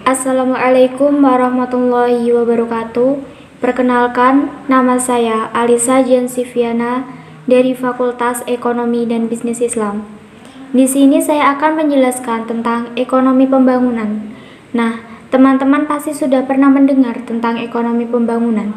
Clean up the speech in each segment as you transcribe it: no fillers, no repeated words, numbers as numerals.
Assalamualaikum warahmatullahi wabarakatuh. Perkenalkan, nama saya Alisa Jansiviana dari Fakultas Ekonomi dan Bisnis Islam. Di sini saya akan menjelaskan tentang ekonomi pembangunan. Nah, teman-teman pasti sudah pernah mendengar tentang ekonomi pembangunan.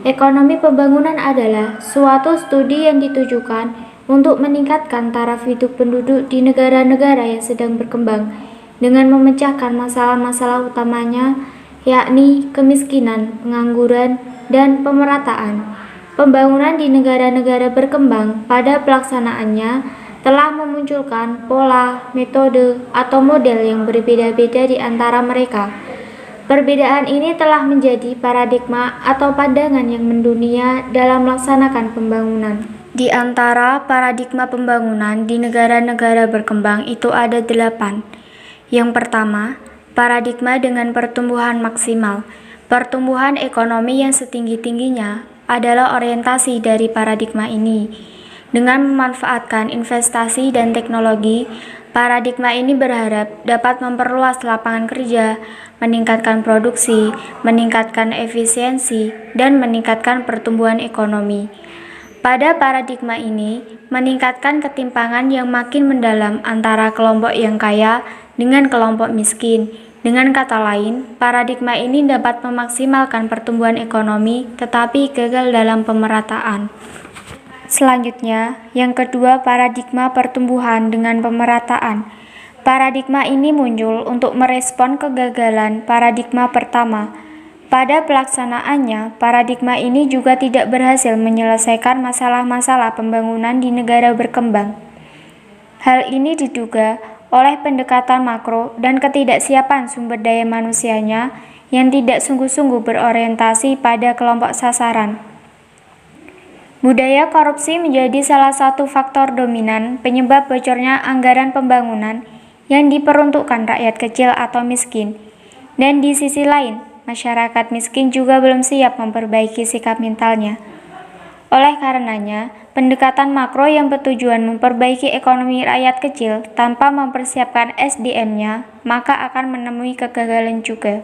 Ekonomi pembangunan adalah suatu studi yang ditujukan untuk meningkatkan taraf hidup penduduk di negara-negara yang sedang berkembang dengan memecahkan masalah-masalah utamanya, yakni kemiskinan, pengangguran, dan pemerataan. Pembangunan di negara-negara berkembang pada pelaksanaannya telah memunculkan pola, metode, atau model yang berbeda-beda di antara mereka. Perbedaan ini telah menjadi paradigma atau pandangan yang mendunia dalam melaksanakan pembangunan. Di antara paradigma pembangunan di negara-negara berkembang itu ada 8. Yang pertama, paradigma dengan pertumbuhan maksimal. Pertumbuhan ekonomi yang setinggi-tingginya adalah orientasi dari paradigma ini. Dengan memanfaatkan investasi dan teknologi, paradigma ini berharap dapat memperluas lapangan kerja, meningkatkan produksi, meningkatkan efisiensi, dan meningkatkan pertumbuhan ekonomi. Pada paradigma ini, meningkatkan ketimpangan yang makin mendalam antara kelompok yang kaya dengan kelompok miskin. Dengan kata lain, paradigma ini dapat memaksimalkan pertumbuhan ekonomi tetapi gagal dalam pemerataan. Selanjutnya, yang kedua, paradigma pertumbuhan dengan pemerataan. Paradigma ini muncul untuk merespon kegagalan paradigma pertama. Pada pelaksanaannya, paradigma ini juga tidak berhasil menyelesaikan masalah-masalah pembangunan di negara berkembang. Hal ini diduga oleh pendekatan makro dan ketidaksiapan sumber daya manusianya yang tidak sungguh-sungguh berorientasi pada kelompok sasaran. Budaya korupsi menjadi salah satu faktor dominan penyebab bocornya anggaran pembangunan yang diperuntukkan rakyat kecil atau miskin. Dan di sisi lain, masyarakat miskin juga belum siap memperbaiki sikap mentalnya. Oleh karenanya, pendekatan makro yang bertujuan memperbaiki ekonomi rakyat kecil tanpa mempersiapkan SDM-nya, maka akan menemui kegagalan juga.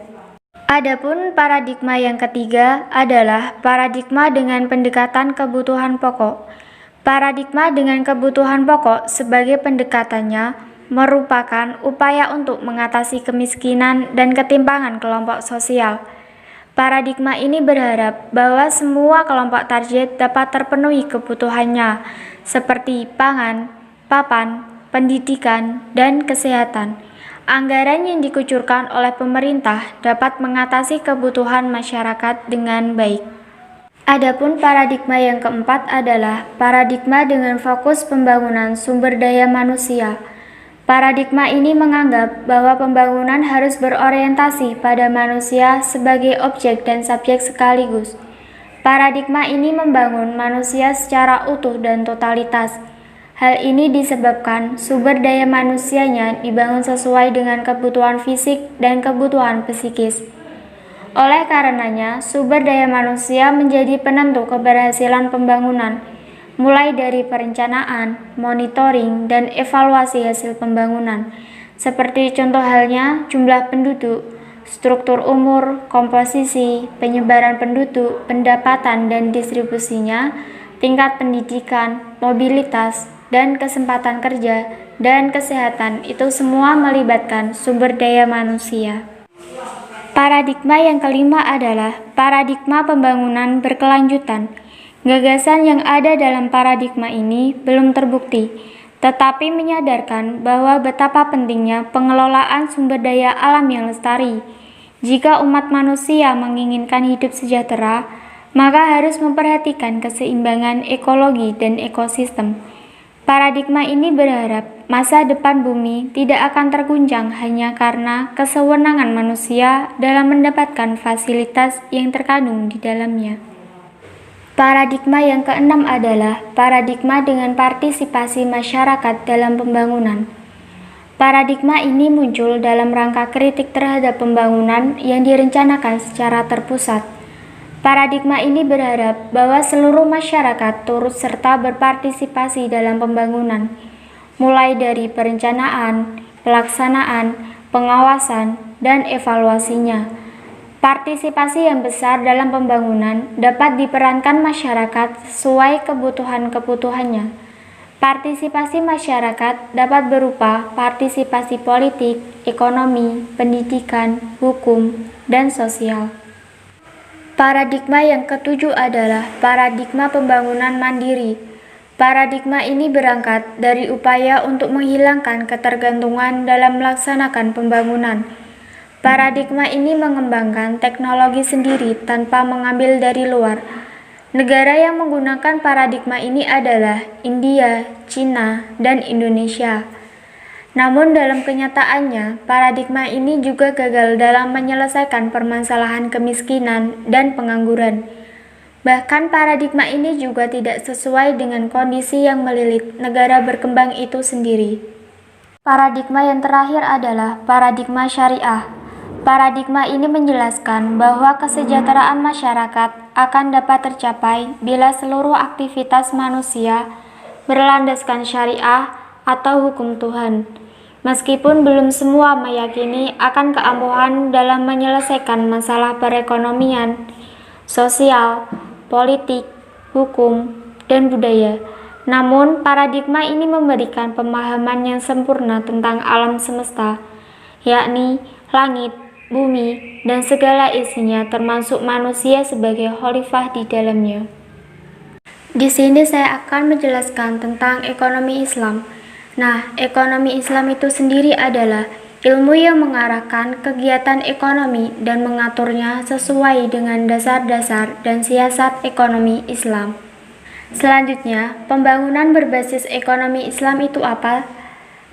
Adapun paradigma yang ketiga adalah paradigma dengan pendekatan kebutuhan pokok. Paradigma dengan kebutuhan pokok sebagai pendekatannya merupakan upaya untuk mengatasi kemiskinan dan ketimpangan kelompok sosial. Paradigma ini berharap bahwa semua kelompok target dapat terpenuhi kebutuhannya, seperti pangan, papan, pendidikan, dan kesehatan. Anggaran yang dikucurkan oleh pemerintah dapat mengatasi kebutuhan masyarakat dengan baik. Adapun paradigma yang keempat adalah paradigma dengan fokus pembangunan sumber daya manusia. Paradigma ini menganggap bahwa pembangunan harus berorientasi pada manusia sebagai objek dan subjek sekaligus. Paradigma ini membangun manusia secara utuh dan totalitas. Hal ini disebabkan sumber daya manusianya dibangun sesuai dengan kebutuhan fisik dan kebutuhan psikis. Oleh karenanya, sumber daya manusia menjadi penentu keberhasilan pembangunan, mulai dari perencanaan, monitoring, dan evaluasi hasil pembangunan, seperti contoh halnya jumlah penduduk, struktur umur, komposisi, penyebaran penduduk, pendapatan dan distribusinya, tingkat pendidikan, mobilitas, dan kesempatan kerja, dan kesehatan. Itu semua melibatkan sumber daya manusia. Paradigma yang kelima adalah paradigma pembangunan berkelanjutan. Gagasan yang ada dalam paradigma ini belum terbukti, tetapi menyadarkan bahwa betapa pentingnya pengelolaan sumber daya alam yang lestari. Jika umat manusia menginginkan hidup sejahtera, maka harus memperhatikan keseimbangan ekologi dan ekosistem. Paradigma ini berharap masa depan bumi tidak akan terguncang hanya karena kesewenangan manusia dalam mendapatkan fasilitas yang terkandung di dalamnya. Paradigma yang keenam adalah paradigma dengan partisipasi masyarakat dalam pembangunan. Paradigma ini muncul dalam rangka kritik terhadap pembangunan yang direncanakan secara terpusat. Paradigma ini berharap bahwa seluruh masyarakat turut serta berpartisipasi dalam pembangunan, mulai dari perencanaan, pelaksanaan, pengawasan, dan evaluasinya. Partisipasi yang besar dalam pembangunan dapat diperankan masyarakat sesuai kebutuhan-kebutuhannya. Partisipasi masyarakat dapat berupa partisipasi politik, ekonomi, pendidikan, hukum, dan sosial. Paradigma yang ketujuh adalah paradigma pembangunan mandiri. Paradigma ini berangkat dari upaya untuk menghilangkan ketergantungan dalam melaksanakan pembangunan. Paradigma ini mengembangkan teknologi sendiri tanpa mengambil dari luar. Negara yang menggunakan paradigma ini adalah India, Cina, dan Indonesia. Namun dalam kenyataannya, paradigma ini juga gagal dalam menyelesaikan permasalahan kemiskinan dan pengangguran. Bahkan paradigma ini juga tidak sesuai dengan kondisi yang melilit negara berkembang itu sendiri. Paradigma yang terakhir adalah paradigma syariah. Paradigma ini menjelaskan bahwa kesejahteraan masyarakat akan dapat tercapai bila seluruh aktivitas manusia berlandaskan syariah atau hukum Tuhan. Meskipun belum semua meyakini akan keampuhan dalam menyelesaikan masalah perekonomian, sosial, politik, hukum, dan budaya. Namun, paradigma ini memberikan pemahaman yang sempurna tentang alam semesta, yakni langit, bumi, dan segala isinya termasuk manusia sebagai khalifah di dalamnya. Di sini saya akan menjelaskan tentang ekonomi Islam. Nah, ekonomi Islam itu sendiri adalah ilmu yang mengarahkan kegiatan ekonomi dan mengaturnya sesuai dengan dasar-dasar dan siasat ekonomi Islam. Selanjutnya, pembangunan berbasis ekonomi Islam itu apa?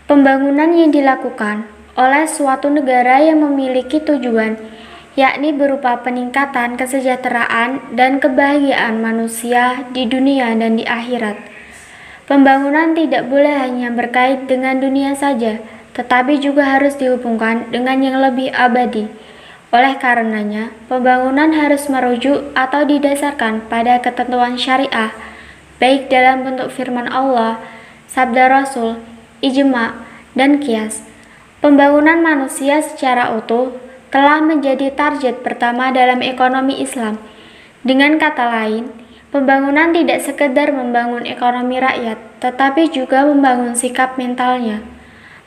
Pembangunan yang dilakukan oleh suatu negara yang memiliki tujuan, yakni berupa peningkatan kesejahteraan dan kebahagiaan manusia di dunia dan di akhirat. Pembangunan tidak boleh hanya berkait dengan dunia saja, tetapi juga harus dihubungkan dengan yang lebih abadi. Oleh karenanya, pembangunan harus merujuk atau didasarkan pada ketentuan syariah, baik dalam bentuk firman Allah, sabda Rasul, ijma, dan qiyas. Pembangunan manusia secara utuh telah menjadi target pertama dalam ekonomi Islam. Dengan kata lain, pembangunan tidak sekedar membangun ekonomi rakyat, tetapi juga membangun sikap mentalnya.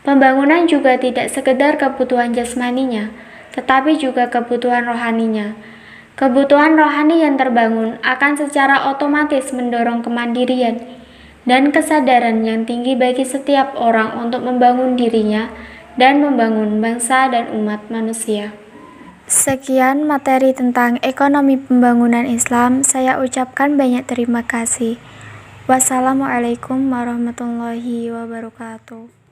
Pembangunan juga tidak sekedar kebutuhan jasmaninya, tetapi juga kebutuhan rohaninya. Kebutuhan rohani yang terbangun akan secara otomatis mendorong kemandirian dan kesadaran yang tinggi bagi setiap orang untuk membangun dirinya dan membangun bangsa dan umat manusia. Sekian materi tentang ekonomi pembangunan Islam. Saya ucapkan banyak terima kasih. Wassalamualaikum warahmatullahi wabarakatuh.